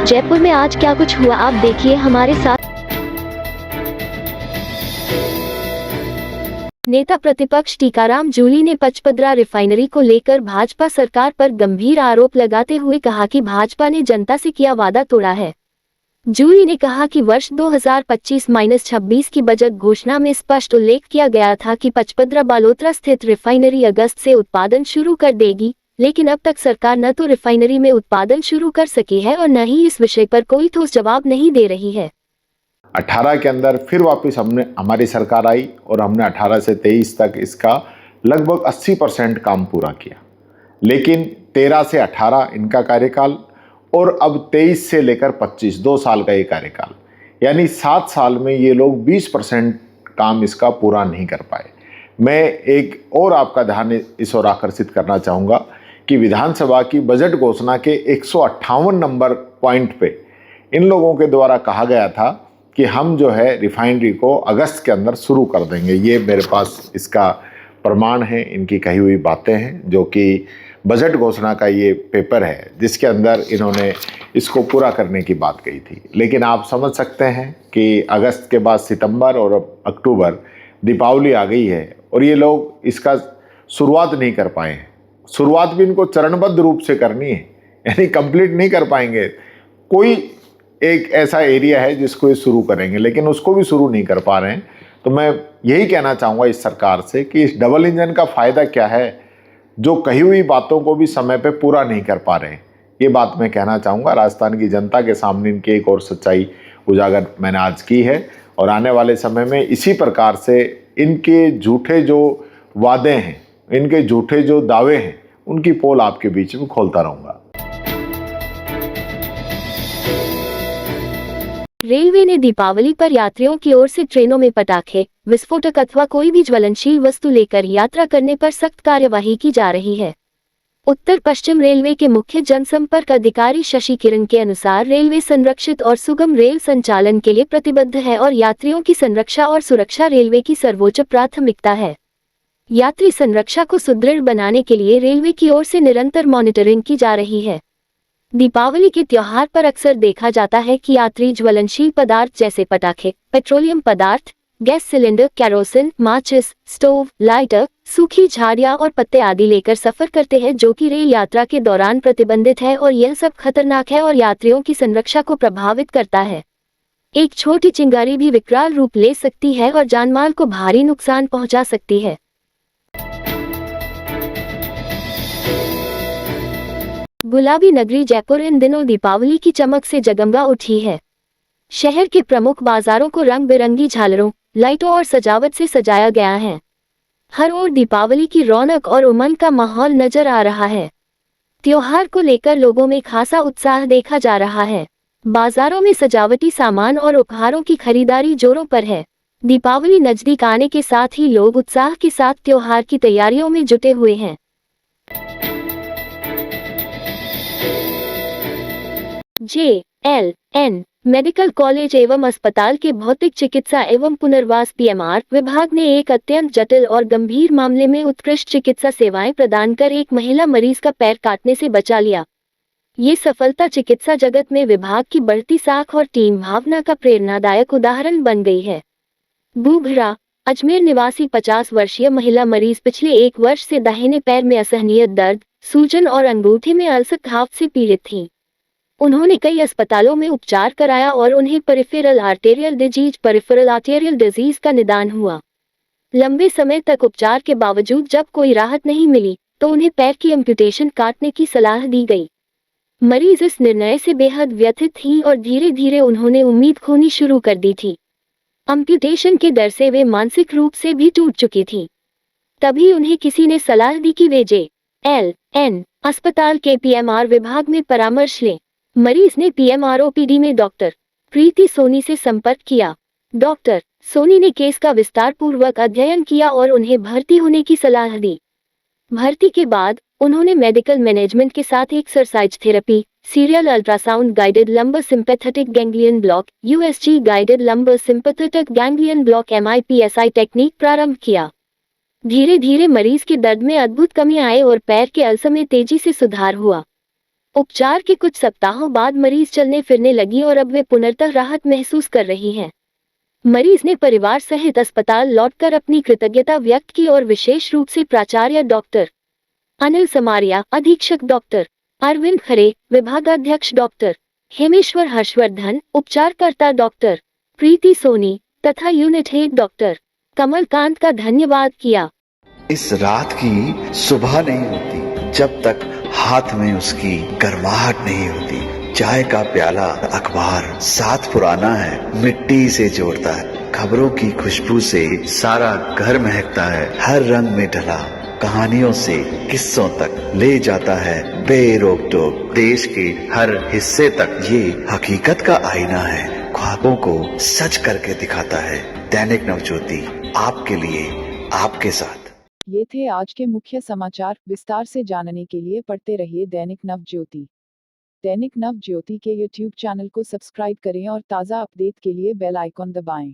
जयपुर में आज क्या कुछ हुआ, आप देखिए हमारे साथ। नेता प्रतिपक्ष टीकाराम जूली ने पचपदरा रिफाइनरी को लेकर भाजपा सरकार पर गंभीर आरोप लगाते हुए कहा कि भाजपा ने जनता से किया वादा तोड़ा है। जूली ने कहा कि वर्ष 2025-26 की बजट घोषणा में स्पष्ट उल्लेख किया गया था कि पचपदरा बालोतरा स्थित रिफाइनरी अगस्त से उत्पादन शुरू कर देगी, लेकिन अब तक सरकार न तो रिफाइनरी में उत्पादन शुरू कर सकी है और न ही इस विषय पर कोई ठोस जवाब नहीं दे रही है। 18 के अंदर फिर वापस हमारी सरकार आई और हमने 18 से 23 तक इसका लगभग 80% काम पूरा किया, लेकिन 13 से 18 इनका कार्यकाल और अब 23 से लेकर 25 2 साल का ये कार्यकाल, यानी 7 साल में ये लोग 20% काम इसका पूरा नहीं कर पाए। मैं एक और आपका ध्यान इस ओर आकर्षित करना चाहूँगा कि विधानसभा की बजट घोषणा के 158 नंबर पॉइंट पे इन लोगों के द्वारा कहा गया था कि हम जो है रिफाइनरी को अगस्त के अंदर शुरू कर देंगे। ये मेरे पास इसका प्रमाण है, इनकी कही हुई बातें हैं, जो कि बजट घोषणा का ये पेपर है जिसके अंदर इन्होंने इसको पूरा करने की बात कही थी। लेकिन आप समझ सकते हैं कि अगस्त के बाद सितंबर और अक्टूबर दीपावली आ गई है और ये लोग इसका शुरुआत नहीं कर पाए हैं। शुरुआत भी इनको चरणबद्ध रूप से करनी है, यानी कंप्लीट नहीं कर पाएंगे। कोई एक ऐसा एरिया है जिसको ये शुरू करेंगे, लेकिन उसको भी शुरू नहीं कर पा रहे हैं। तो मैं यही कहना चाहूँगा इस सरकार से कि इस डबल इंजन का फ़ायदा क्या है, जो कही हुई बातों को भी समय पे पूरा नहीं कर पा रहे हैं। ये बात मैं कहना चाहूँगा। राजस्थान की जनता के सामने इनकी एक और सच्चाई उजागर मैंने आज की है और आने वाले समय में इसी प्रकार से इनके झूठे जो वादे हैं, इनके झूठे जो दावे हैं, उनकी पोल आपके बीच में खोलता रहूँगा। रेलवे ने दीपावली पर यात्रियों की ओर से ट्रेनों में पटाखे, विस्फोटक अथवा कोई भी ज्वलनशील वस्तु लेकर यात्रा करने पर सख्त कार्यवाही की जा रही है। उत्तर पश्चिम रेलवे के मुख्य जनसंपर्क अधिकारी शशि किरण के अनुसार रेलवे संरक्षित और सुगम रेल संचालन के लिए प्रतिबद्ध है और यात्रियों की संरक्षा और सुरक्षा रेलवे की सर्वोच्च प्राथमिकता है। यात्री संरक्षा को सुदृढ़ बनाने के लिए रेलवे की ओर से निरंतर मॉनिटरिंग की जा रही है। दीपावली के त्योहार पर अक्सर देखा जाता है कि यात्री ज्वलनशील पदार्थ जैसे पटाखे, पेट्रोलियम पदार्थ, गैस सिलेंडर, कैरोसिन, माचिस, स्टोव, लाइटर, सूखी झाड़ियां और पत्ते आदि लेकर सफर करते हैं, जो कि रेल यात्रा के दौरान प्रतिबंधित है और यह सब खतरनाक है और यात्रियों की संरक्षा को प्रभावित करता है। एक छोटी चिंगारी भी विकराल रूप ले सकती है और जानमाल को भारी नुकसान पहुंचा सकती है। गुलाबी नगरी जयपुर इन दिनों दीपावली की चमक से जगमगा उठी है। शहर के प्रमुख बाजारों को रंग बिरंगी झालरों, लाइटों और सजावट से सजाया गया है। हर ओर दीपावली की रौनक और उमंग का माहौल नजर आ रहा है। त्योहार को लेकर लोगों में खासा उत्साह देखा जा रहा है। बाजारों में सजावटी सामान और उपहारों की खरीदारी जोरों पर है। दीपावली नजदीक आने के साथ ही लोग उत्साह के साथ त्योहार की तैयारियों में जुटे हुए हैं। JLN मेडिकल कॉलेज एवं अस्पताल के भौतिक चिकित्सा एवं पुनर्वास PMR विभाग ने एक अत्यंत जटिल और गंभीर मामले में उत्कृष्ट चिकित्सा सेवाएं प्रदान कर एक महिला मरीज का पैर काटने से बचा लिया। ये सफलता चिकित्सा जगत में विभाग की बढ़ती साख और टीम भावना का प्रेरणादायक उदाहरण बन गई है। बूघरा, अजमेर निवासी 50 वर्षीय महिला मरीज पिछले 1 वर्ष से दाहिने पैर में असहनीय दर्द, सूजन और अंगूठे में अल्सर घाव से पीड़ित थी। उन्होंने कई अस्पतालों में उपचार कराया और उन्हें पेरिफेरल आर्टेरियल डिजीज का निदान हुआ। लंबे समय तक उपचार के बावजूद जब कोई राहत नहीं मिली, तो उन्हें पैर की एम्पुटेशन काटने की सलाह दी गई। मरीज इस निर्णय से बेहद व्यथित थी और धीरे धीरे उन्होंने उम्मीद खोनी शुरू कर दी थी। एम्पुटेशन के डर से वे मानसिक रूप से भी टूट चुकी थी। तभी उन्हें किसी ने सलाह दी कि वे JLN अस्पताल के PMR विभाग में परामर्श लें। मरीज ने PMR OPD में डॉक्टर प्रीति सोनी से संपर्क किया। डॉक्टर सोनी ने केस का विस्तार पूर्वक अध्ययन किया और उन्हें भर्ती होने की सलाह दी। भर्ती के बाद उन्होंने मेडिकल मैनेजमेंट के साथ exercise therapy, serial ultrasound guided lumbar sympathetic ganglion block USG guided lumbar sympathetic ganglion block MIPSI technique प्रारंभ किया। धीरे धीरे मरीज के दर्द में अद्भुत कमी आई और पैर के अल्सर में तेजी से सुधार हुआ। उपचार के कुछ सप्ताहों बाद मरीज चलने फिरने लगी और अब वे पुनर्तः राहत महसूस कर रही हैं। मरीज ने परिवार सहित अस्पताल लौटकर अपनी कृतज्ञता व्यक्त की और विशेष रूप से प्राचार्य डॉक्टर अनिल समारिया, अधीक्षक डॉक्टर अरविंद खरे, विभागाध्यक्ष डॉक्टर हेमेश्वर हर्षवर्धन, उपचारकर्ता डॉक्टर प्रीति सोनी तथा यूनिट हेड डॉक्टर कमलकांत का धन्यवाद किया। इस रात की सुबह नहीं होती जब तक हाथ में उसकी गर्माहट नहीं होती। चाय का प्याला, अखबार साथ पुराना है, मिट्टी से जोड़ता है। खबरों की खुशबू से सारा घर महकता है। हर रंग में ढला कहानियों से किस्सों तक ले जाता है बेरोक टोक। देश के हर हिस्से तक ये हकीकत का आईना है, ख्वाबों को सच करके दिखाता है। दैनिक नवज्योति, आपके लिए, आपके साथ। ये थे आज के मुख्य समाचार। विस्तार से जानने के लिए पढ़ते रहिए दैनिक नवज्योति। दैनिक नवज्योति के YouTube चैनल को सब्सक्राइब करें और ताज़ा अपडेट के लिए बेल आइकॉन दबाएं।